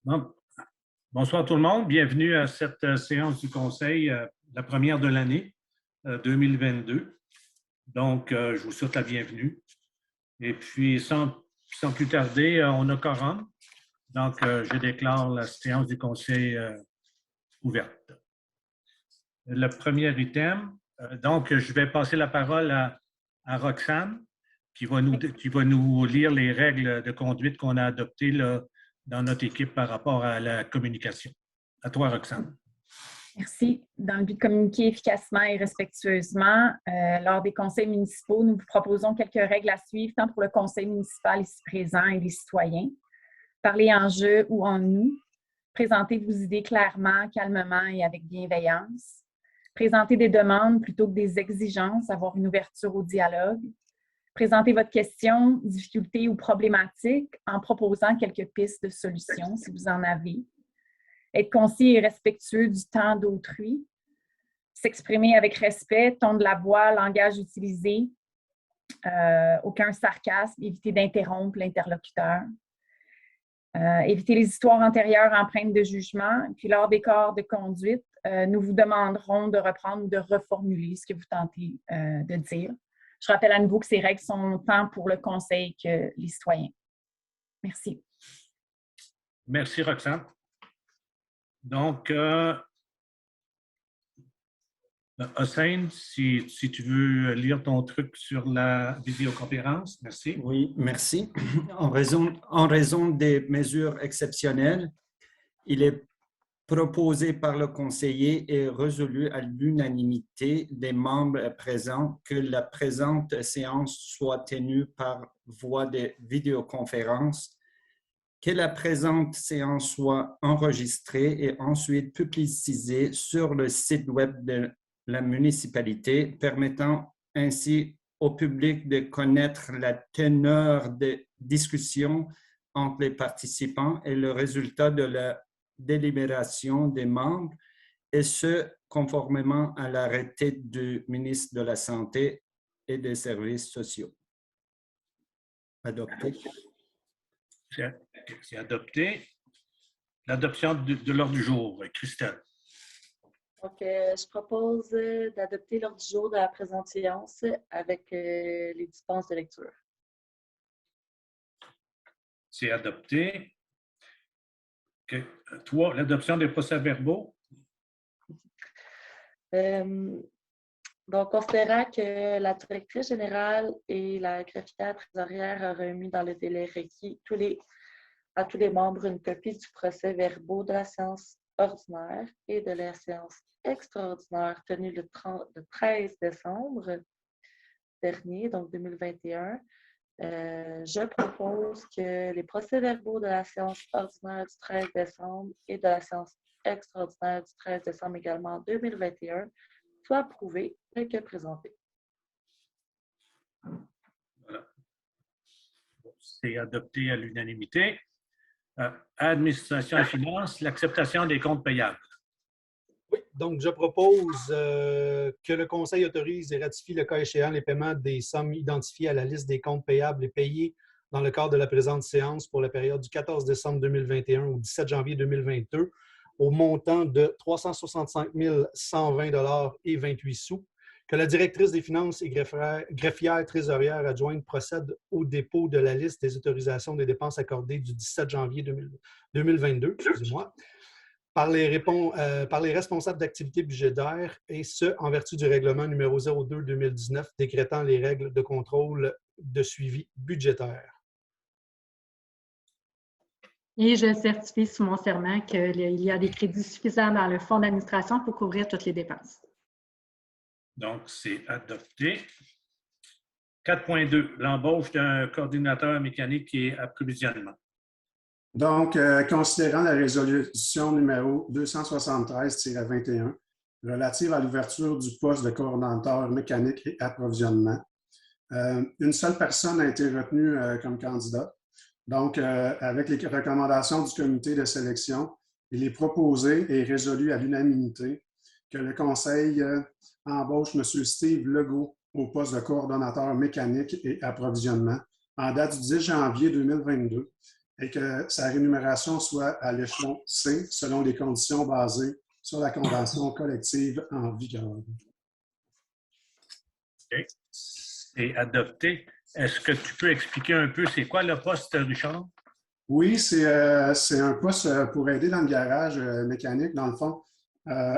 Bon, bonsoir tout le monde. Bienvenue à cette séance du Conseil, la première de l'année 2022. Donc, je vous souhaite la bienvenue. Et puis, sans plus tarder, on a quorum. Donc, je déclare la séance du Conseil ouverte. Le premier item, donc, je vais passer la parole à Roxane, qui va nous lire les règles de conduite qu'on a adoptées là, dans notre équipe par rapport à la communication. À toi, Roxane. Merci. Dans le but de communiquer efficacement et respectueusement, lors des conseils municipaux, nous vous proposons quelques règles à suivre, tant pour le conseil municipal ici présent et les citoyens. Parlez en je ou en nous. Présentez vos idées clairement, calmement et avec bienveillance. Présentez des demandes plutôt que des exigences, avoir une ouverture au dialogue. Présentez votre question, difficulté ou problématique en proposant quelques pistes de solutions si vous en avez. Être concis et respectueux du temps d'autrui. S'exprimer avec respect, ton de la voix, langage utilisé. Aucun sarcasme, éviter d'interrompre l'interlocuteur. Éviter les histoires antérieures empreintes de jugement. Puis lors des corps de conduite, nous vous demanderons de reprendre ou de reformuler ce que vous tentez de dire. Je rappelle à nouveau que ces règles sont tant pour le conseil que les citoyens. Merci. Merci, Roxane. Donc, Hossein, si tu veux lire ton truc sur la vidéoconférence, merci. Oui, merci. En raison des mesures exceptionnelles, il est proposé par le conseiller et résolu à l'unanimité des membres présents que la présente séance soit tenue par voie de vidéoconférence, que la présente séance soit enregistrée et ensuite publicisée sur le site web de la municipalité, permettant ainsi au public de connaître la teneur des discussions entre les participants et le résultat de la délibération des membres, et ce, conformément à l'arrêté du ministre de la Santé et des Services sociaux. Adopté. C'est adopté. L'adoption de l'ordre du jour, Christelle. Donc, je propose d'adopter l'ordre du jour de la présente séance avec les dispenses de lecture. C'est adopté. Okay. Toi, l'adoption des procès-verbaux? Donc, considérant que la directrice générale et la greffière trésorière ont remis dans le délai requis à tous les membres une copie du procès-verbaux de la séance ordinaire et de la séance extraordinaire tenue le 13 décembre dernier, donc 2021, je propose que les procès-verbaux de la séance ordinaire du 13 décembre et de la séance extraordinaire du 13 décembre également 2021 soient approuvés et que présentés. Voilà. C'est adopté à l'unanimité. Administration et finances, l'acceptation des comptes payables. Oui, donc je propose que le Conseil autorise et ratifie le cas échéant les paiements des sommes identifiées à la liste des comptes payables et payés dans le cadre de la présente séance pour la période du 14 décembre 2021 au 17 janvier 2022 au montant de 365 120 et 28 sous, que la directrice des finances et greffière trésorière adjointe procède au dépôt de la liste des autorisations des dépenses accordées du 17 janvier 2022, excusez-moi, par les responsables d'activités budgétaires, et ce, en vertu du règlement numéro 02-2019 décrétant les règles de contrôle de suivi budgétaire. Et je certifie sous mon serment qu'il y a des crédits suffisants dans le fonds d'administration pour couvrir toutes les dépenses. Donc, c'est adopté. 4.2, l'embauche d'un coordinateur mécanique et approvisionnement. Donc, considérant la résolution numéro 273-21 relative à l'ouverture du poste de coordonnateur mécanique et approvisionnement, une seule personne a été retenue comme candidat. Donc, avec les recommandations du comité de sélection, il est proposé et résolu à l'unanimité que le Conseil embauche M. Steve Legault au poste de coordonnateur mécanique et approvisionnement en date du 10 janvier 2022, et que sa rémunération soit à l'échelon C selon les conditions basées sur la convention collective en vigueur. OK. C'est adopté. Est-ce que tu peux expliquer un peu c'est quoi le poste, Richard? Oui, c'est un poste pour aider dans le garage mécanique, dans le fond.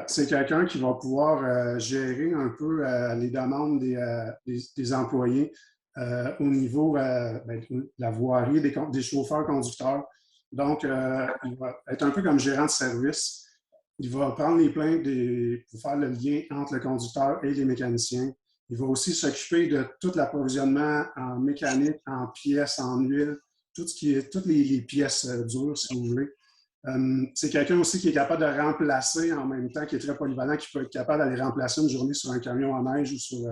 C'est quelqu'un qui va pouvoir gérer un peu les demandes des employés au niveau de la voirie, des chauffeurs-conducteurs. Donc, il va être un peu comme gérant de service. Il va prendre les plaintes pour faire le lien entre le conducteur et les mécaniciens. Il va aussi s'occuper de tout l'approvisionnement en mécanique, en pièces, en huile, toutes les pièces dures, si vous voulez. C'est quelqu'un aussi qui est capable de remplacer en même temps, qui est très polyvalent, qui peut être capable d'aller remplacer une journée sur un camion à neige ou sur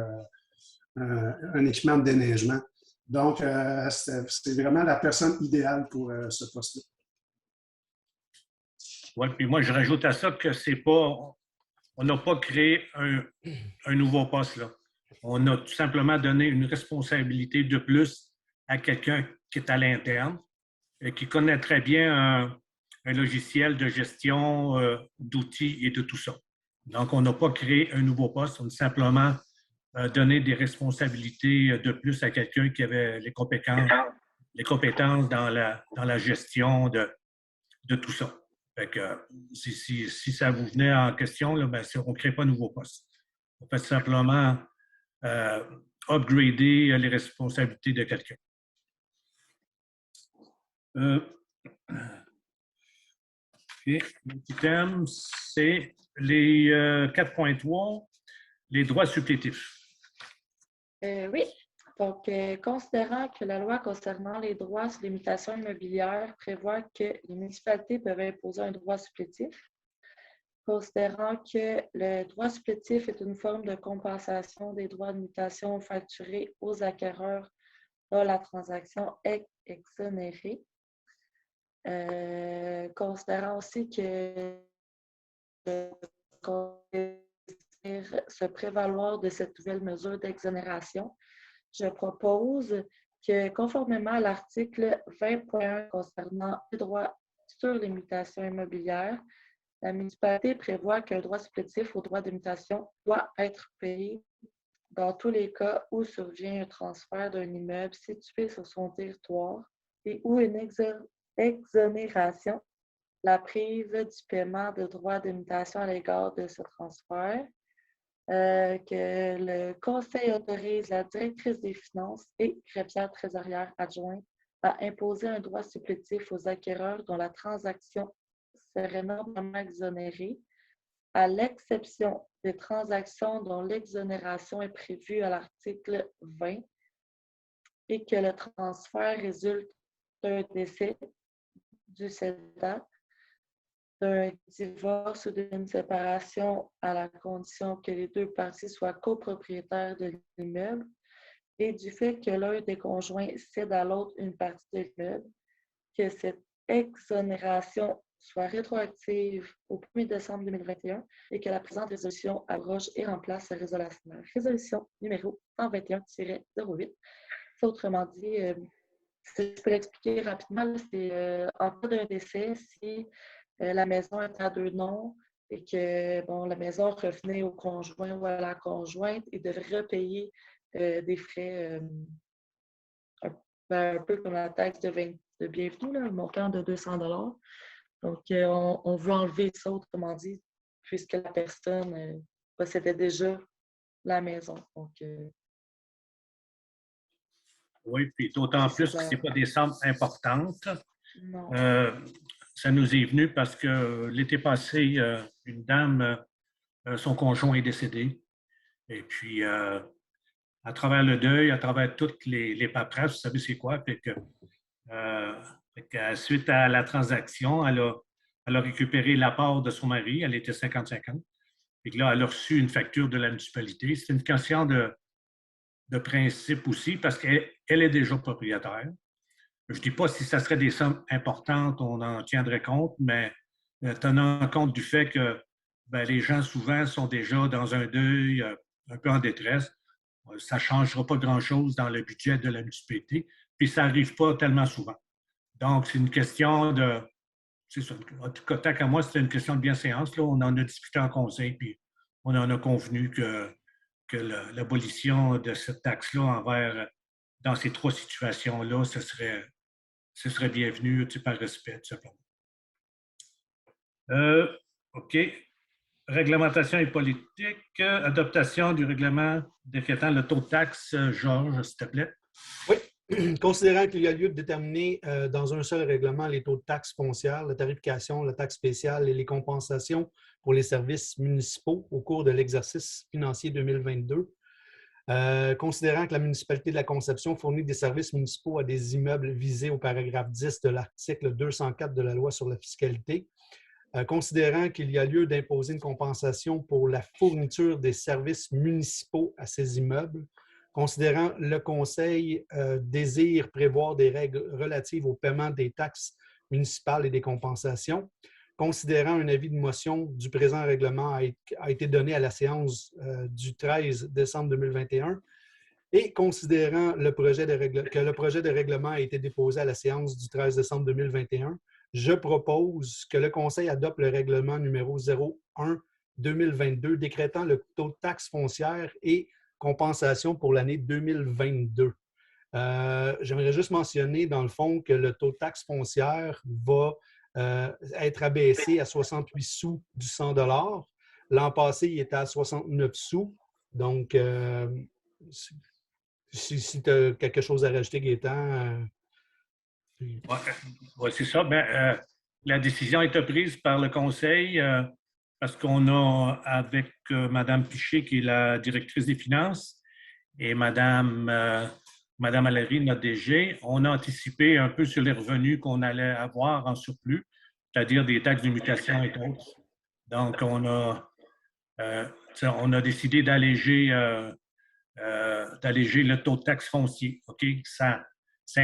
un équipement de déneigement. Donc, c'est vraiment la personne idéale pour ce poste-là. Oui, puis moi, je rajoute à ça que c'est pas, on n'a pas créé un nouveau poste, là. On a tout simplement donné une responsabilité de plus à quelqu'un qui est à l'interne et qui connaît très bien un logiciel de gestion d'outils et de tout ça. Donc, on n'a pas créé un nouveau poste, on a simplement donné des responsabilités de plus à quelqu'un qui avait les compétences dans la gestion de tout ça. Fait que, si ça vous venait en question, là, ben, on ne crée pas un nouveau poste. On fait simplement upgrader les responsabilités de quelqu'un. Okay. L'item, c'est les 4.3, les droits supplétifs. Oui. Donc, considérant que la loi concernant les droits sur les mutations immobilières prévoit que les municipalités peuvent imposer un droit supplétif, considérant que le droit supplétif est une forme de compensation des droits de mutation facturés aux acquéreurs dont la transaction est exonérée, considérant aussi que se prévaloir de cette nouvelle mesure d'exonération, je propose que, conformément à l'article 20.1 concernant les droits sur les mutations immobilières, la municipalité prévoit qu'un droit supplétif au droit de mutation doit être payé dans tous les cas où survient un transfert d'un immeuble situé sur son territoire et où une exonération la prive du paiement de droits de mutation à l'égard de ce transfert, que le Conseil autorise la directrice des finances et greffière trésorière adjointe à imposer un droit supplétif aux acquéreurs dont la transaction serait normalement exonérée, à l'exception des transactions dont l'exonération est prévue à l'article 20 et que le transfert résulte d'un décès du cédant, d'un divorce ou d'une séparation à la condition que les deux parties soient copropriétaires de l'immeuble et du fait que l'un des conjoints cède à l'autre une partie de l'immeuble, que cette exonération soit rétroactive au 1er décembre 2021 et que la présente résolution abroge et remplace la résolution numéro 121-08. Autrement dit, si je peux l'expliquer rapidement, c'est en cas d'un décès, si la maison est à deux noms et que la maison revenait au conjoint ou à la conjointe, il devrait repayer des frais un peu comme la taxe de bienvenue, là, le montant de 200 $. Donc, on veut enlever ça, autrement dit, puisque la personne possédait déjà la maison. Donc, oui, puis d'autant plus que ce n'est pas des sommes importantes. Non. Ça nous est venu parce que l'été passé, une dame, son conjoint est décédé. Et puis, à travers le deuil, à travers toutes les paperasses, vous savez c'est quoi? Fait que, suite à la transaction, elle a récupéré la part de son mari, elle était 50-50. Et là, elle a reçu une facture de la municipalité. C'est une question de principe aussi parce qu'elle est déjà propriétaire. Je ne dis pas si ça serait des sommes importantes, on en tiendrait compte, mais tenant compte du fait que les gens souvent sont déjà dans un deuil un peu en détresse, ça ne changera pas grand-chose dans le budget de la municipalité, puis ça n'arrive pas tellement souvent. Donc, c'est une question de... C'est ça. En tout cas, tant qu'à moi, c'était une question de bienséance. Là. On en a discuté en conseil, puis on en a convenu que l'abolition de cette taxe-là dans ces 3 situations-là, ce serait bienvenu par respect, tout simplement. OK. Réglementation et politique. Adoption du règlement décrétant le taux de taxe. Georges, s'il te plaît. Oui. Considérant qu'il y a lieu de déterminer dans un seul règlement les taux de taxes foncières, la tarification, la taxe spéciale et les compensations pour les services municipaux au cours de l'exercice financier 2022, considérant que la municipalité de la Conception fournit des services municipaux à des immeubles visés au paragraphe 10 de l'article 204 de la Loi sur la fiscalité, considérant qu'il y a lieu d'imposer une compensation pour la fourniture des services municipaux à ces immeubles, considérant le Conseil désire prévoir des règles relatives au paiement des taxes municipales et des compensations, considérant un avis de motion du présent règlement a été donné à la séance du 13 décembre 2021 et considérant que le projet de règlement a été déposé à la séance du 13 décembre 2021, je propose que le Conseil adopte le règlement numéro 01-2022 décrétant le taux de taxe foncière et compensation pour l'année 2022. J'aimerais juste mentionner, dans le fond, que le taux de taxe foncière va être abaissé à 68 sous du 100 $. L'an passé, il était à 69 sous. Donc, si tu as quelque chose à rajouter, Gaétan. Oui, c'est ça. La décision a été prise par le Conseil parce qu'on a, avec Mme Piché, qui est la directrice des finances, et Mme Allery, notre DG, on a anticipé un peu sur les revenus qu'on allait avoir en surplus, c'est-à-dire des taxes de mutation et autres. Donc, on a décidé d'alléger le taux de taxe foncier. OK? Ça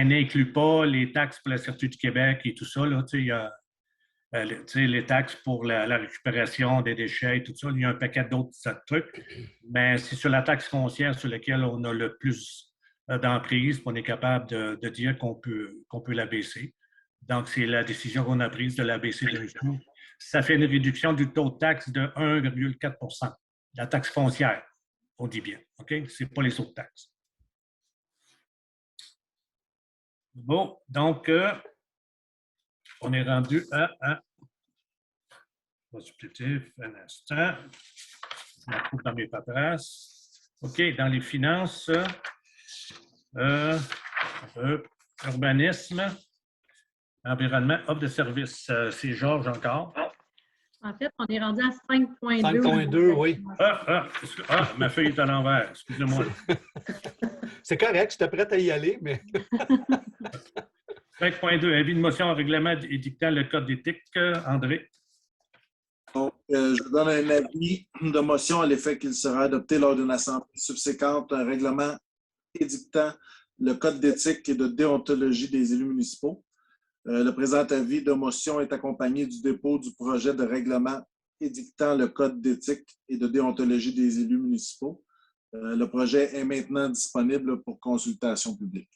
n'inclut pas les taxes pour la Sûreté du Québec et tout ça. Là, il y a les taxes pour la récupération des déchets et tout ça. Il y a un paquet d'autres trucs. Mais c'est sur la taxe foncière sur laquelle on a le plus d'emprise, on est capable de dire qu'on peut l'abaisser. Donc, c'est la décision qu'on a prise de l'abaisser d'un coup. Ça fait une réduction du taux de taxe de 1,4 %. La taxe foncière, on dit bien. OK? Ce n'est pas les autres taxes. Bon, donc, on est rendu à supplétif, un instant. Je me trouve dans mes paperasses. OK, dans les finances, urbanisme, environnement, offre de services. C'est Georges encore. En fait, on est rendu à 5.2. 5.2, oui. Ma feuille est à l'envers. Excusez-moi. C'est correct, j'étais prête à y aller, mais... 5.2, avis de motion en règlement édictant le code d'éthique. André. Donc, je donne un avis de motion à l'effet qu'il sera adopté lors d'une assemblée subséquente un règlement édictant le code d'éthique et de déontologie des élus municipaux. Le présent avis de motion est accompagné du dépôt du projet de règlement édictant le code d'éthique et de déontologie des élus municipaux. Le projet est maintenant disponible pour consultation publique.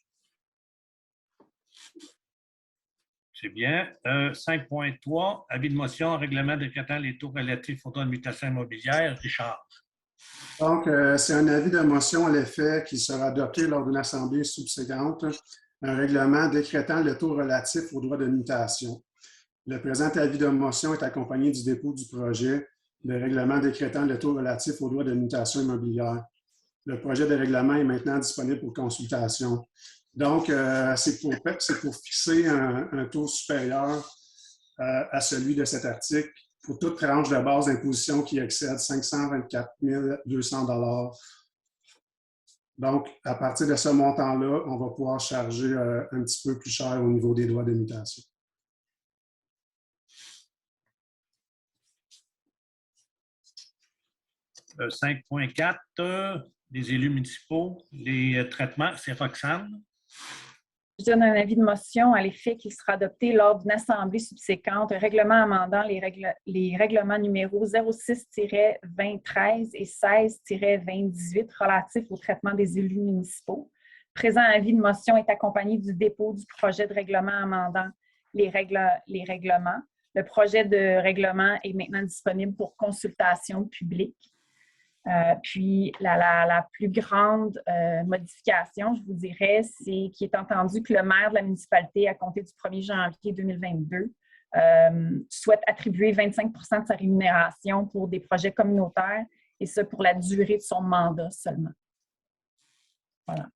C'est bien. 5.3, avis de motion en règlement décrétant les taux relatifs aux droits de mutation immobilière. Richard. Donc, c'est un avis de motion à l'effet qui sera adopté lors d'une assemblée subséquente, un règlement décrétant le taux relatif aux droits de mutation. Le présent avis de motion est accompagné du dépôt du projet de règlement décrétant le taux relatif aux droits de mutation immobilière. Le projet de règlement est maintenant disponible pour consultation. Donc, c'est pour fixer un taux supérieur à celui de cet article pour toute tranche de base d'imposition qui excède 524 200 $. Donc, à partir de ce montant-là, on va pouvoir charger un petit peu plus cher au niveau des droits de mutation. « 5.4, des élus municipaux, les traitements, c'est Roxane. Je donne un avis de motion à l'effet qu'il sera adopté lors d'une assemblée subséquente, un règlement amendant les règlements numéros 06-2013 et 16-2018 relatifs au traitement des élus municipaux, présent avis de motion est accompagné du dépôt du projet de règlement amendant les règlements. Le projet de règlement est maintenant disponible pour consultation publique. Puis, la plus grande modification, je vous dirais, c'est qu'il est entendu que le maire de la municipalité, à compter du 1er janvier 2022, souhaite attribuer 25 % de sa rémunération pour des projets communautaires, et ce, pour la durée de son mandat seulement. Voilà.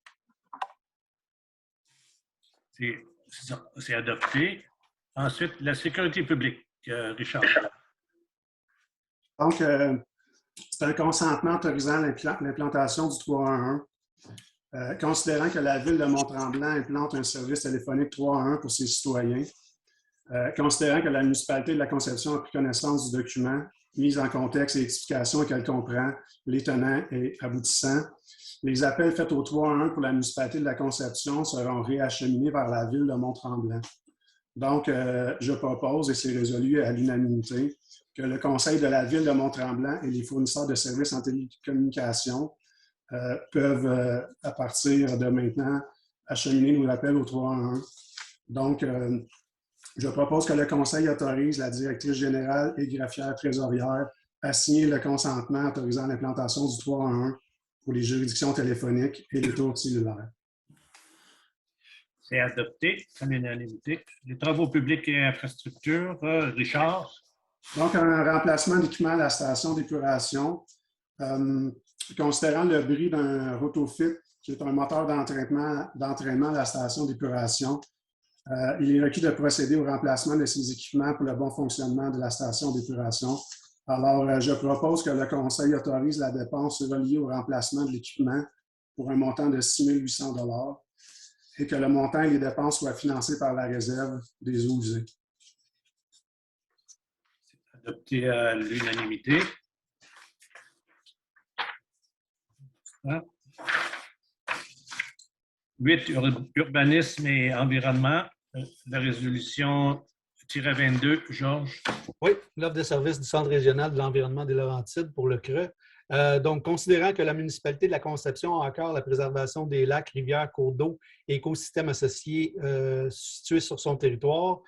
C'est adopté. Ensuite, la sécurité publique. Richard. Donc, c'est un consentement autorisant l'implantation du 311, considérant que la Ville de Mont-Tremblant implante un service téléphonique 311 pour ses citoyens, considérant que la municipalité de la Conception a pris connaissance du document, mise en contexte et explication qu'elle comprend, les tenants et aboutissants, les appels faits au 311 pour la municipalité de la Conception seront réacheminés vers la Ville de Mont-Tremblant. Donc, je propose, et c'est résolu à l'unanimité, que le Conseil de la Ville de Mont-Tremblant et les fournisseurs de services en télécommunication peuvent, à partir de maintenant, acheminer nos appels au 311. Donc, je propose que le Conseil autorise la directrice générale et greffière trésorière à signer le consentement autorisant l'implantation du 311 pour les juridictions téléphoniques et les tours cellulaires. C'est adopté à l'unanimité. Les travaux publics et infrastructures, Richard. Donc, un remplacement d'équipement à la station d'épuration. Considérant le bris d'un Rotofit, qui est un moteur d'entraînement à la station d'épuration, il est requis de procéder au remplacement de ces équipements pour le bon fonctionnement de la station d'épuration. Alors, je propose que le Conseil autorise la dépense reliée au remplacement de l'équipement pour un montant de 6 800 $ et que le montant et les dépenses soient financés par la réserve des eaux usées. C'est adopté à l'unanimité. 8, urbanisme et environnement. La résolution -22, Georges. Oui, l'offre de service du Centre régional de l'environnement des Laurentides pour le CRE. Donc, considérant que la municipalité de la Conception a encore la préservation des lacs, rivières, cours d'eau et écosystèmes associés situés sur son territoire,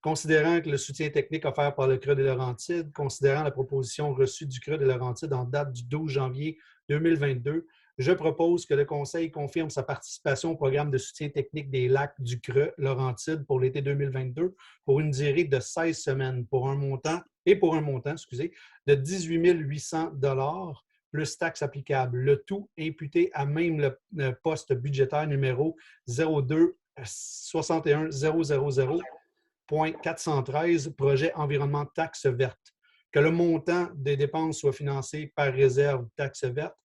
considérant que le soutien technique offert par le CRE des Laurentides, considérant la proposition reçue du CRE des Laurentides en date du 12 janvier 2022, je propose que le Conseil confirme sa participation au programme de soutien technique des lacs du CRE Laurentides pour l'été 2022 pour une durée de 16 semaines pour un montant de 18 800 $ plus taxes applicables. Le tout imputé à même le poste budgétaire numéro 02 61 000.413, projet environnement taxe verte. Que le montant des dépenses soit financé par réserve taxe verte,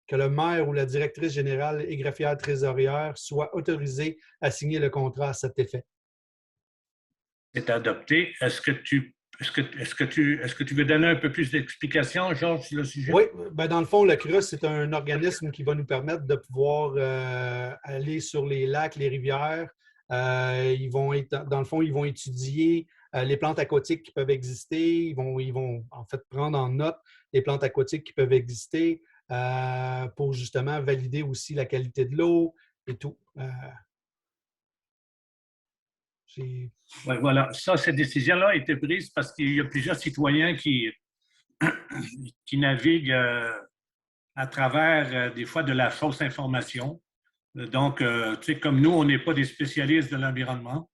que le maire ou la directrice générale et greffière trésorière soient autorisés à signer le contrat à cet effet. C'est adopté. Est-ce que tu veux donner un peu plus d'explications, Georges, sur le sujet? Oui, bien, dans le fond, le CRE, c'est un organisme qui va nous permettre de pouvoir aller sur les lacs, les rivières. Dans le fond, ils vont étudier les plantes aquatiques qui peuvent exister. Ils vont en fait prendre en note les plantes aquatiques qui peuvent exister pour justement valider aussi la qualité de l'eau et tout. Oui, voilà. Ça, cette décision-là a été prise parce qu'il y a plusieurs citoyens qui naviguent à travers, des fois, de la fausse information. Donc, tu sais, comme nous, on n'est pas des spécialistes de l'environnement.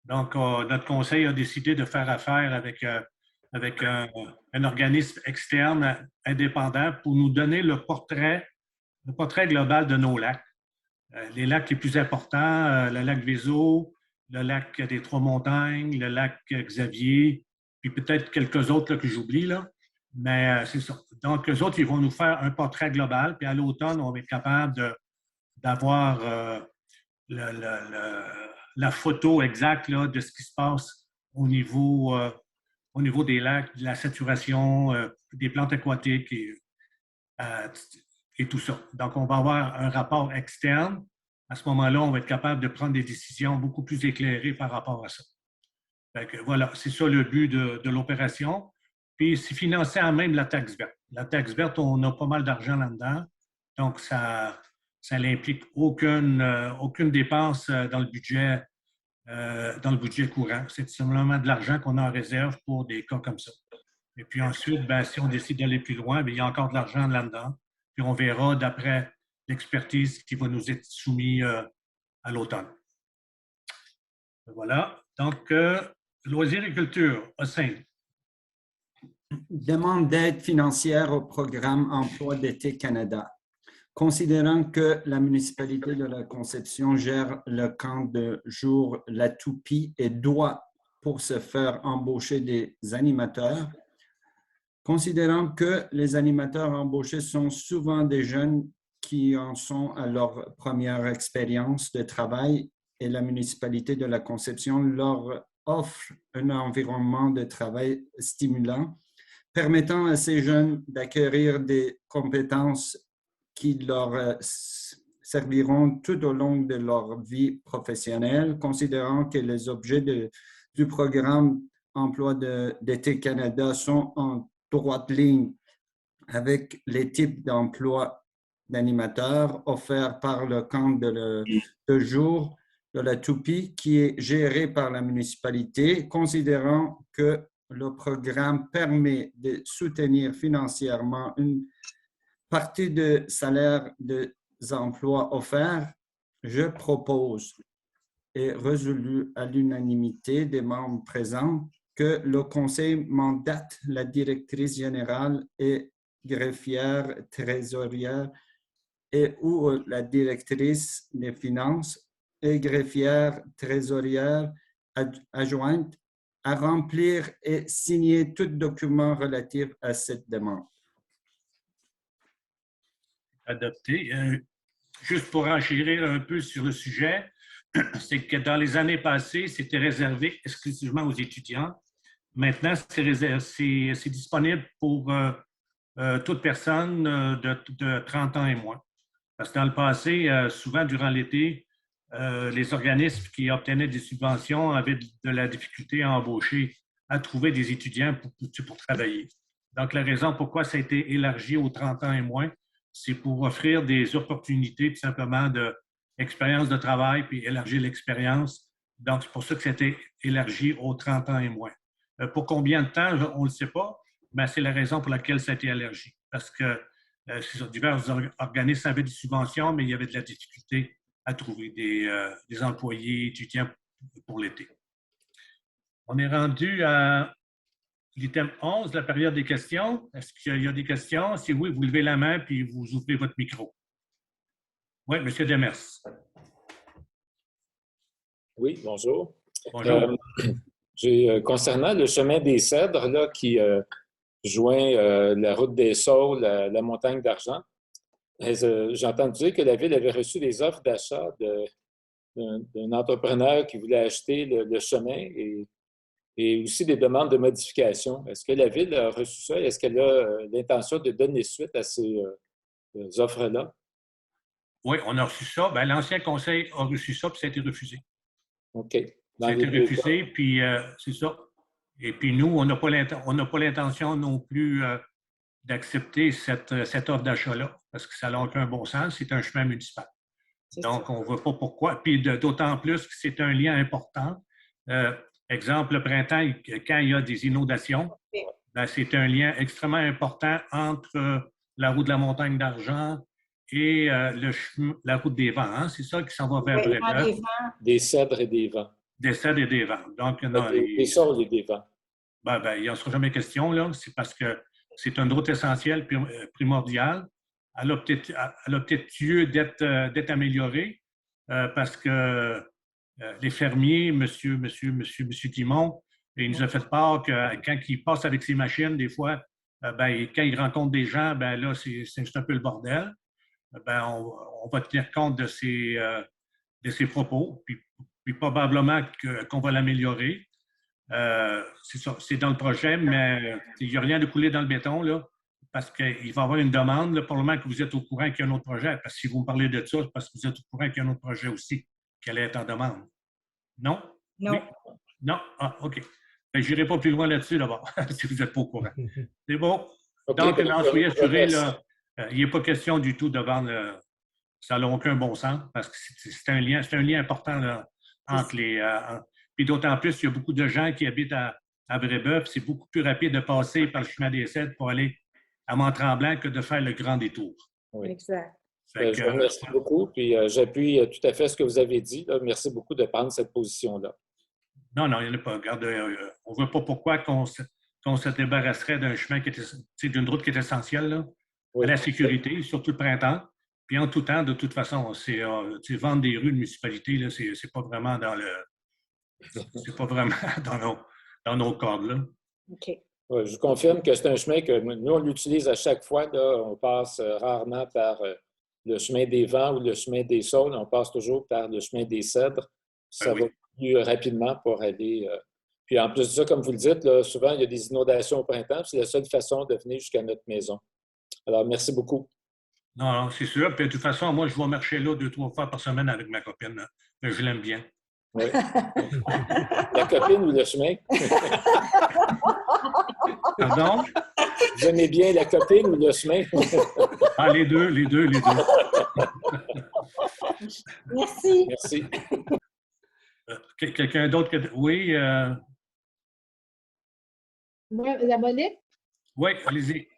Donc, notre conseil a décidé de faire affaire avec un organisme externe indépendant pour nous donner le portrait global de nos lacs. Les lacs les plus importants, le lac Vézo, le lac des Trois-Montagnes, le lac Xavier, puis peut-être quelques autres là, que j'oublie, là. Mais c'est ça. Donc, eux autres, ils vont nous faire un portrait global, puis à l'automne, on va être capable d'avoir la photo exacte là, de ce qui se passe au niveau des lacs, de la saturation, des plantes aquatiques et tout ça. Donc, on va avoir un rapport externe. À ce moment-là, on va être capable de prendre des décisions beaucoup plus éclairées par rapport à ça. Donc, voilà, c'est ça le but de l'opération. Puis, c'est financé en même la taxe verte. La taxe verte, on a pas mal d'argent là-dedans. Donc, ça ça n'implique aucune dépense dans le budget courant. C'est simplement de l'argent qu'on a en réserve pour des cas comme ça. Et puis ensuite, ben, si on décide d'aller plus loin, bien, il y a encore de l'argent là-dedans. Puis on verra d'après l'expertise qui va nous être soumise à l'automne. Voilà. Donc, loisirs et culture, Hossein. Demande d'aide financière au programme Emploi d'été Canada. Considérant que la municipalité de la Conception gère le camp de jour La Toupie et doit, pour se faire, embaucher des animateurs, considérant que les animateurs embauchés sont souvent des jeunes qui en sont à leur première expérience de travail et la municipalité de la Conception leur offre un environnement de travail stimulant, permettant à ces jeunes d'acquérir des compétences qui leur serviront tout au long de leur vie professionnelle, considérant que les objets du programme Emploi d'été Canada sont en droite ligne avec les types d'emplois d'animateurs offerts par le camp de jour de la Toupie qui est géré par la municipalité, considérant que le programme permet de soutenir financièrement une partie de salaire des emplois offerts, je propose et résolu à l'unanimité des membres présents que le Conseil mandate la directrice générale et greffière trésorière et ou la directrice des finances et greffière trésorière adjointe à remplir et signer tout document relatif à cette demande. Adopté. Juste pour enchérir un peu sur le sujet, c'est que dans les années passées, c'était réservé exclusivement aux étudiants. Maintenant, c'est disponible pour toute personne de 30 ans et moins. Parce que dans le passé, souvent durant l'été, les organismes qui obtenaient des subventions avaient de la difficulté à embaucher, à trouver des étudiants pour travailler. Donc, la raison pourquoi ça a été élargi aux 30 ans et moins, c'est pour offrir des opportunités tout simplement d'expérience de travail puis élargir l'expérience. Donc, c'est pour ça que c'était élargi aux 30 ans et moins. Pour combien de temps, on ne le sait pas, mais c'est la raison pour laquelle ça a été élargi. Parce que divers organismes avaient des subventions, mais il y avait de la difficulté à trouver des employés étudiants pour l'été. On est rendu à l'item 11, la période des questions. Est-ce qu'il y a des questions? Si oui, vous levez la main puis vous ouvrez votre micro. Oui, M. Demers. Oui, bonjour. Bonjour. Concernant le chemin des Cèdres là, qui joint la route des Saules à la montagne d'Argent, j'ai entendu dire que la Ville avait reçu des offres d'achat d'un entrepreneur qui voulait acheter le chemin et aussi des demandes de modification. Est-ce que la Ville a reçu ça? Est-ce qu'elle a l'intention de donner suite à ces offres-là? Oui, on a reçu ça. Bien, l'ancien conseil a reçu ça, puis ça a été refusé. OK. Ça a été refusé, puis c'est ça. Et puis nous, on n'a pas l'intention non plus d'accepter cette offre d'achat-là, parce que ça n'a aucun bon sens. C'est un chemin municipal. Donc, on ne voit pas pourquoi. Puis d'autant plus que c'est un lien important. Exemple, le printemps, quand il y a des inondations, ben, c'est un lien extrêmement important entre la route de la montagne d'Argent et la route des vents. Hein? C'est ça qui s'en va vers Brébeuf. Des Cèdres et des vents. Des Cèdres et des vents. Donc, des Saules et des vents. Ben, il n'y en sera jamais question, là. C'est parce que c'est une route essentielle, primordiale. Elle a peut-être lieu d'être améliorée parce que les fermiers, monsieur Guimont, il nous a fait part que quand il passe avec ses machines, des fois, ben, quand il rencontre des gens, ben là, c'est un peu le bordel. Ben, on va tenir compte de ses propos, puis probablement qu'on va l'améliorer. C'est ça, c'est dans le projet, mais il n'y a rien de coulé dans le béton, là, parce qu'il va y avoir une demande, là, pour le moment que vous êtes au courant qu'il y a un autre projet, parce que si vous me parlez de ça, c'est parce que vous êtes au courant qu'il y a un autre projet aussi qui allait être en demande. Non? Non. Oui? Non? Ah, OK. Ben, je n'irai pas plus loin là-dessus, d'abord, si vous n'êtes pas au courant. C'est bon? Okay, donc, soyez assurés, là, il n'est pas question du tout de vendre ça n'a aucun bon sens parce que c'est un lien important là, entre les. Puis d'autant plus, il y a beaucoup de gens qui habitent à Brébeuf. C'est beaucoup plus rapide de passer par le chemin des Cèdres pour aller à Mont-Tremblant que de faire le grand détour. Oui. Exact. Je vous remercie beaucoup. Puis j'appuie tout à fait ce que vous avez dit. Là. Merci beaucoup de prendre cette position-là. Non, il n'y en a pas. Regarde, on ne voit pas pourquoi qu'on se débarrasserait d'un chemin qui était, d'une route qui est essentielle là, à la sécurité, surtout le printemps. Puis en tout temps, de toute façon, c'est vendre des rues de municipalité, là, c'est pas vraiment dans le. C'est pas vraiment dans nos cordes, là. OK. Ouais, je vous confirme que c'est un chemin que nous, on l'utilise à chaque fois. Là, on passe rarement par le chemin des Vents ou le chemin des Saules. On passe toujours par le chemin des Cèdres. Ça va plus rapidement pour aller. Puis en plus de ça, comme vous le dites, là, souvent, il y a des inondations au printemps. C'est la seule façon de venir jusqu'à notre maison. Alors, merci beaucoup. Non, c'est sûr. Puis de toute façon, moi, je vais marcher là 2-3 fois par semaine avec ma copine. Là. Je l'aime bien. Oui. La copine ou le chemin? Pardon? Vous aimez bien la copine ou le chemin? Ah, les deux. Merci. Merci. Quelqu'un d'autre? Oui. Moi, la Monique? Oui, allez-y.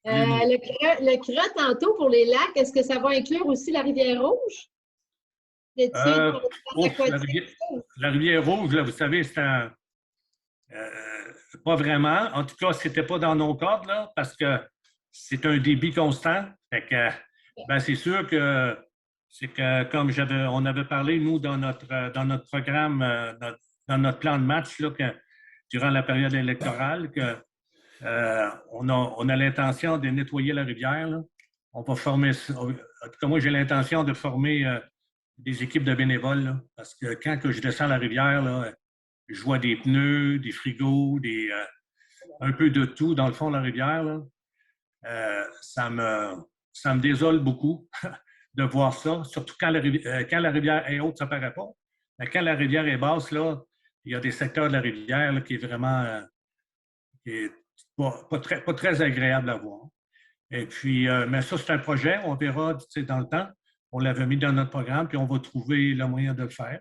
Le CRA, tantôt, pour les lacs, est-ce que ça va inclure aussi la Rivière-Rouge? La Rivière-Rouge, là, vous savez, c'est un... pas vraiment. En tout cas, ce n'était pas dans nos cadres, là, parce que c'est un débit constant. Fait que, c'est sûr que comme on avait parlé, nous, dans notre programme, dans notre plan de match, là, durant la période électorale, on a l'intention de nettoyer la rivière. Là. On va former, en tout cas, moi, j'ai l'intention de former des équipes de bénévoles, là, parce que quand je descends la rivière, là, je vois des pneus, des frigos, un peu de tout dans le fond de la rivière. Là. Ça me désole beaucoup de voir ça, surtout quand la rivière est haute, ça ne paraît pas. Mais quand la rivière est basse, là, il y a des secteurs de la rivière là, qui est vraiment pas très agréable à voir. Et puis, mais ça, c'est un projet, on verra dans le temps. On l'avait mis dans notre programme, puis on va trouver le moyen de le faire.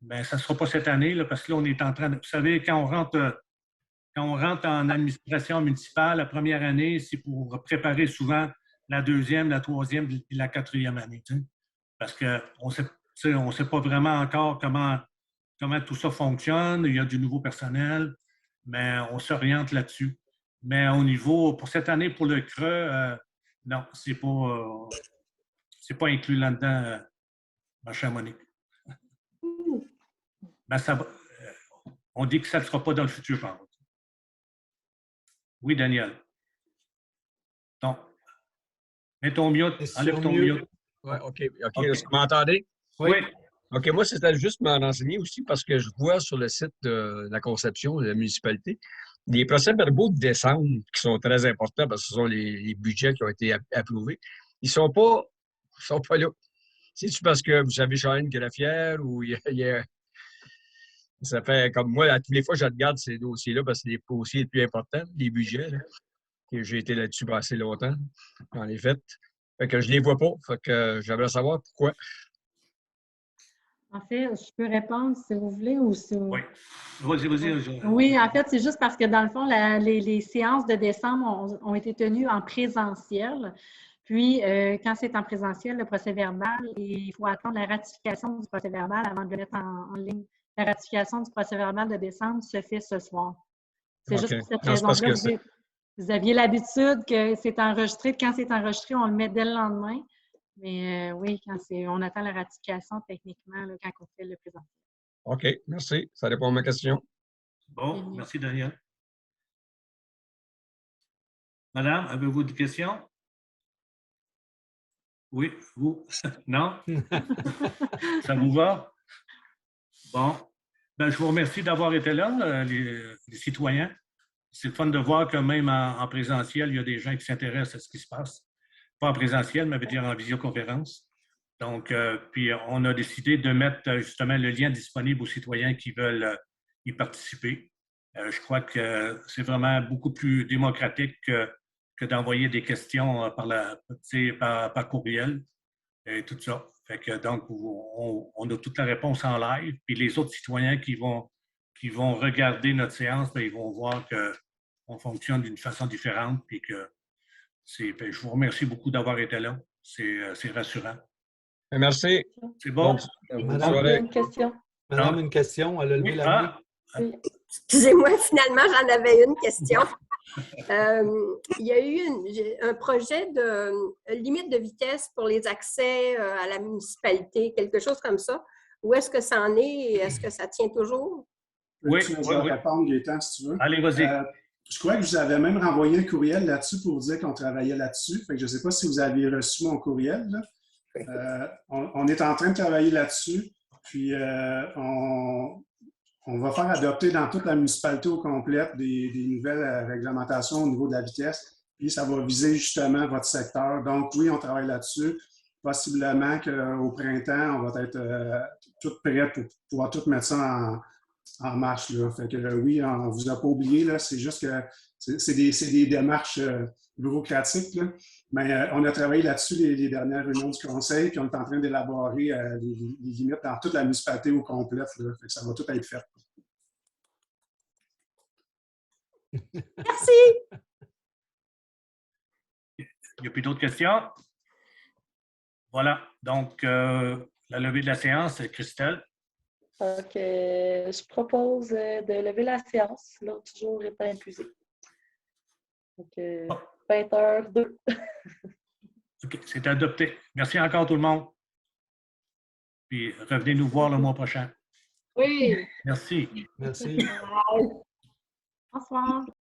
Mais ça ne sera pas cette année, là, parce que là, on est en train de... Vous savez, quand on rentre en administration municipale, la première année, c'est pour préparer souvent la deuxième, la troisième et la quatrième année. Tu sais? Parce qu'on ne sait pas vraiment encore comment tout ça fonctionne. Il y a du nouveau personnel, mais on s'oriente là-dessus. Mais au niveau, pour cette année, pour le CRE, non, c'est pas inclus là-dedans, ma chère Monique. Ben, on dit que ça ne sera pas dans le futur, par contre. Oui, Daniel. Donc, mets ton mute, enlève ton mute. Oui, OK. Est-ce que vous m'entendez? Oui. OK, moi, c'était juste me renseigner aussi parce que je vois sur le site de la conception de la municipalité des procès-verbaux de décembre qui sont très importants parce que ce sont les budgets qui ont été approuvés. Ils ne sont pas là. C'est-tu parce que vous avez Charline Greffière ou il y a... Ça fait comme moi, à toutes les fois, je regarde ces dossiers-là parce que c'est les dossiers les plus importants, les budgets. Là, que j'ai été là-dessus pour assez longtemps, dans les fêtes. Fait que je ne les vois pas. Fait que j'aimerais savoir pourquoi. En fait, je peux répondre si vous voulez ou si vous... Oui. Vas-y. Oui, en fait, c'est juste parce que dans le fond, les séances de décembre ont été tenues en présentiel. Puis, quand c'est en présentiel, le procès-verbal, il faut attendre la ratification du procès-verbal avant de le mettre en ligne. La ratification du procès-verbal de décembre se fait ce soir. C'est juste pour cette raison-là. Vous aviez l'habitude que c'est enregistré. Quand c'est enregistré, on le met dès le lendemain. Mais oui, on attend la ratification techniquement là, quand on fait le présentiel. OK, merci. Ça répond à ma question. Bon, merci Daniel. Madame, avez-vous des questions? Oui, vous? Non? Ça vous va? Bon. Ben, je vous remercie d'avoir été là, les citoyens. C'est le fun de voir que même en présentiel, il y a des gens qui s'intéressent à ce qui se passe. Pas en présentiel, mais veut dire en visioconférence. Donc, puis on a décidé de mettre justement le lien disponible aux citoyens qui veulent y participer. Je crois que c'est vraiment beaucoup plus démocratique que d'envoyer des questions par courriel. et tout ça. Fait que, donc, on a toute la réponse en live. Puis les autres citoyens qui vont regarder notre séance, bien, ils vont voir qu'on fonctionne d'une façon différente. Puis que ben, je vous remercie beaucoup d'avoir été là. C'est rassurant. Merci. C'est bon? Bonne soirée. Une question. Madame, une question. Elle a levé la main. Oui. Excusez-moi, finalement, j'en avais une question. Il y a eu un projet de limite de vitesse pour les accès à la municipalité, quelque chose comme ça. Où est-ce que ça en est et est-ce que ça tient toujours? Oui, Tu vas répondre, Gaétan, si tu veux. Allez, vas-y. Je crois que je vous avais même renvoyé un courriel là-dessus pour vous dire qu'on travaillait là-dessus. Fait que je ne sais pas si vous avez reçu mon courriel. Là. On est en train de travailler là-dessus. Puis, on va faire adopter dans toute la municipalité au complet des nouvelles réglementations au niveau de la vitesse. Puis, ça va viser justement votre secteur. Donc, oui, on travaille là-dessus. Possiblement qu'au printemps, on va être tout prêt pour pouvoir tout mettre ça en marche. Là. Fait que oui, on ne vous a pas oublié. C'est juste que c'est des démarches bureaucratiques. Là. Mais on a travaillé là-dessus les dernières réunions du conseil, puis on est en train d'élaborer les limites dans toute la municipalité au complet. Là. Fait que ça va tout être fait. Merci! Il n'y a plus d'autres questions? Voilà. Donc, la levée de la séance, Christelle. Donc, je propose de lever la séance. L'autre jour étant épuisé. Donc, 20h02. OK, c'est adopté. Merci encore tout le monde. Puis, revenez nous voir le mois prochain. Oui. Merci. Merci. Bonsoir.